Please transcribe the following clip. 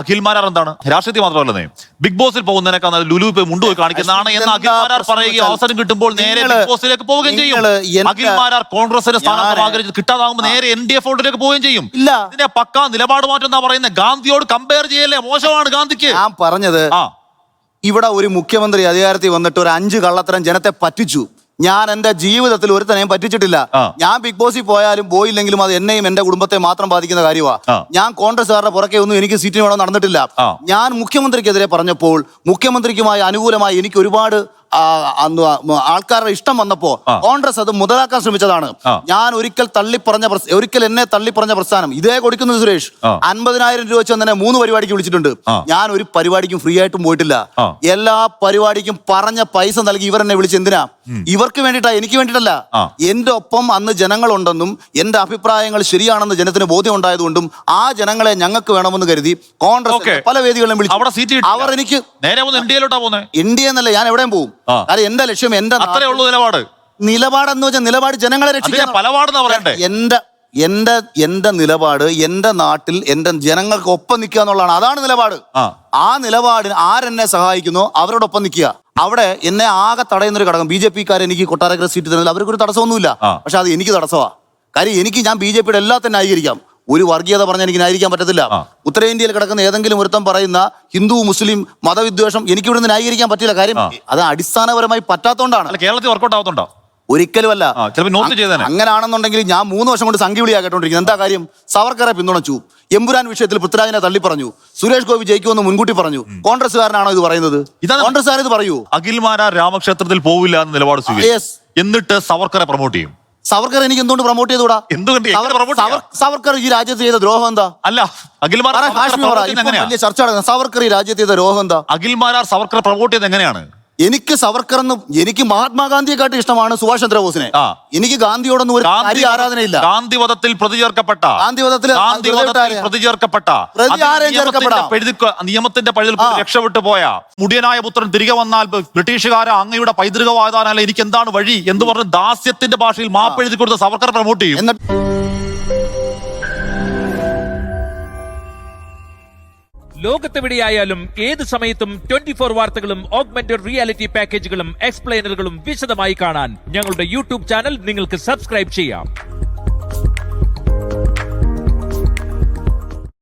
അഖിൽമാരാർ എന്താണ് രാഷ്ട്രീയത്തിൽ മാത്രമല്ലേ ബിഗ് ബോസിൽ പോകുന്നതിനേക്കാൾ ലുലു പോയി മുണ്ടുപോയി കാണിക്കുന്നതാണ് എന്ന് അഖിൽമാരാർ പറയുകയും അവസരം കിട്ടുമ്പോൾ നേരെ ബിഗ് ബോസിലേക്ക് പോവുകയും ചെയ്യും. അഖിൽമാരാർ കോൺഗ്രസിന്റെ സ്ഥാനത്ത് ആഗ്രഹിച്ച് കിട്ടാതാകുമ്പോൾ നേരെ NDA ഫോൾഡിലേക്ക് പോവുകയും ചെയ്യും. ഇതിന്റെ പക്കാ നിലപാട് മാറ്റം എന്നാ പറയുന്നത്. ഗാന്ധിയോട് കമ്പയർ ചെയ്യല്ലേ, മോശമാണ് ഗാന്ധിക്ക്. ഞാൻ പറഞ്ഞത് ഇവിടെ ഒരു മുഖ്യമന്ത്രി അധികാരത്തിൽ വന്നിട്ട് ഒരു 5 കള്ളത്തരം ജനത്തെ പറ്റിച്ചു. ഞാൻ എന്റെ ജീവിതത്തിൽ ഒരുത്തനെയും പറ്റിച്ചിട്ടില്ല. ഞാൻ ബിഗ് ബോസിൽ പോയാലും പോയില്ലെങ്കിലും അത് എന്നെയും എന്റെ കുടുംബത്തെ മാത്രം ബാധിക്കുന്ന കാര്യമാണ്. ഞാൻ കോൺഗ്രസ്സുകാരുടെ പുറകെ ഒന്നും എനിക്ക് സീറ്റിന് വേണം നടന്നിട്ടില്ല. ഞാൻ മുഖ്യമന്ത്രിക്കെതിരെ പറഞ്ഞപ്പോൾ മുഖ്യമന്ത്രിക്കുമായി അനുകൂലമായി എനിക്ക് ഒരുപാട് ആൾക്കാരുടെ ഇഷ്ടം വന്നപ്പോ കോൺഗ്രസ് അത് മുതലാക്കാൻ ശ്രമിച്ചതാണ്. ഞാൻ ഒരിക്കൽ എന്നെ തള്ളിപ്പറഞ്ഞ പ്രസ്ഥാനം ഇതേ കൊടുക്കുന്നത് സുരേഷ് 50,000 രൂപ വെച്ച് തന്നെ 3 പരിപാടിക്ക് വിളിച്ചിട്ടുണ്ട്. ഞാൻ ഒരു പരിപാടിക്കും ഫ്രീ ആയിട്ടും പോയിട്ടില്ല. എല്ലാ പരിപാടിക്കും പറഞ്ഞ പൈസ നൽകി ഇവർ എന്നെ വിളിച്ച് എന്തിനാ? ഇവർക്ക് വേണ്ടിയിട്ടാ, എനിക്ക് വേണ്ടിയിട്ടല്ല. എന്റെ ഒപ്പം അന്ന് ജനങ്ങളുണ്ടെന്നും എന്റെ അഭിപ്രായങ്ങൾ ശരിയാണെന്ന് ജനത്തിന് ബോധ്യം ഉണ്ടായതുകൊണ്ടും ആ ജനങ്ങളെ ഞങ്ങൾക്ക് വേണമെന്ന് കരുതി കോൺഗ്രസ് പല വേദികളിലും വിളിച്ചു. അവർ എനിക്ക് ഇന്ത്യ എന്നല്ല, ഞാൻ എവിടെയും പോകും. കാരണം എന്റെ ലക്ഷ്യം നിലപാടെന്ന് വെച്ചാൽ നിലപാട് ജനങ്ങളെ രക്ഷിക്കാൻ. എന്റെ നിലപാട് എന്റെ നാട്ടിൽ എന്റെ ജനങ്ങൾക്ക് ഒപ്പം നിൽക്കുക എന്നുള്ളതാണ്. അതാണ് നിലപാട്. ആ നിലപാടിന് ആരെന്നെ സഹായിക്കുന്നോ അവരോടൊപ്പം നിൽക്കുക. അവിടെ എന്നെ ആകെ തടയുന്നൊരു ഘടകം BJP-ക്കാർ എനിക്ക് കൊട്ടാരക്കര സീറ്റ് തരുന്നില്ല. അവർക്കൊരു തടസ്സമൊന്നുമില്ല. പക്ഷെ അത് എനിക്ക് തടസ്സമാണ്. കാര്യം ഞാൻ BJP-യുടെ എല്ലാത്തിനും ന്യായീകരിക്കാം. ഒരു വർഗീയത പറഞ്ഞാൽ എനിക്ക് ന്യായീകരിക്കാൻ പറ്റത്തില്ല. ഉത്തരേന്ത്യയിൽ കിടക്കുന്ന ഏതെങ്കിലും ഒരുത്തം പറയുന്ന ഹിന്ദു മുസ്ലിം മതവിദ്വേഷം എനിക്ക് ഇവിടുന്ന് ന്യായീകരിക്കാൻ പറ്റില്ല. കാര്യം അത് അടിസ്ഥാനപരമായി പറ്റാത്തോണ്ടാണ്. കേരളത്തിൽ വർക്കൗട്ട് ആവുന്നുണ്ടോ? ഒരിക്കലുമല്ല. അങ്ങനാണെന്നുണ്ടെങ്കിൽ ഞാൻ 3 വർഷം കൊണ്ട് സംഖ്യവിളിയാക്കേണ്ടിരിക്കുന്നത്. എന്താ കാര്യം? സവർക്കറെ പിന്തുണച്ചു, എമ്പുരാൻ വിഷയത്തിൽ പൃഥ്വിരാജിനെ തള്ളി പറഞ്ഞു, സുരേഷ് ഗോപി ജയിക്കുമെന്ന് മുൻകൂട്ടി പറഞ്ഞു. കോൺഗ്രസ്സുകാരനാണോ ഇത് പറയുന്നത്? കോൺഗ്രസ്സുകാർ ഇത് പറയൂ. അഖിൽമാരാർ രാമക്ഷേത്രത്തിൽ പോവില്ല എന്ന് നിലപാട് സ്വീകരിച്ചു. എന്നിട്ട് സവർക്കറെ പ്രൊമോട്ട് ചെയ്യും. സവർക്കർ എനിക്ക് എന്തുകൊണ്ട് പ്രൊമോട്ട് ചെയ്തുകൂടാ? സവർക്കർ ഈ രാജ്യത്ത് ചെയ്ത ദ്രോഹം എന്താ? അല്ല, അഖിൽമാരാർ ചർച്ച നടക്കുന്നത് സവർക്കർ ഈ രാജ്യത്ത് ചെയ്ത ദ്രോഹം എന്താ? അഖിൽമാരാർ സവർക്കറെ പ്രൊമോട്ട് ചെയ്ത് എങ്ങനെയാണ്? എനിക്ക് മഹാത്മാഗാന്ധിയെക്കാട്ടും ഇഷ്ടമാണ് സുഭാഷ് ചന്ദ്രബോസിനെ. എനിക്ക് ഗാന്ധിയോടൊന്നും ഒരു ആരാധനയില്ല. ഗാന്ധിവധത്തിൽ പ്രതിചേർക്കപ്പെട്ട നിയമത്തിന്റെ പഴുതിൽ രക്ഷപ്പെട്ടു പോയ മുടിയനായ പുത്രൻ തിരികെ വന്നാൽ ബ്രിട്ടീഷുകാരെ അങ്ങയുടെ പൈതൃകവാദാനല്ല എനിക്ക് എന്താണ് വഴി എന്ന് പറഞ്ഞ് ദാസ്യത്തിന്റെ ഭാഷയിൽ മാപ്പെഴുതി കൊടുത്ത സവർക്കർ പ്രൊമോട്ട് ചെയ്യും. ലോകത്തെവിടെയായാലും ഏത് സമയത്തും 24 വാർത്തകളും ഓഗ്മെന്റഡ് റിയാലിറ്റി പാക്കേജുകളും എക്സ്പ്ലെയിനറുകളും വിശദമായി കാണാൻ ഞങ്ങളുടെ YouTube ചാനൽ നിങ്ങൾക്ക് സബ്സ്ക്രൈബ് ചെയ്യാം.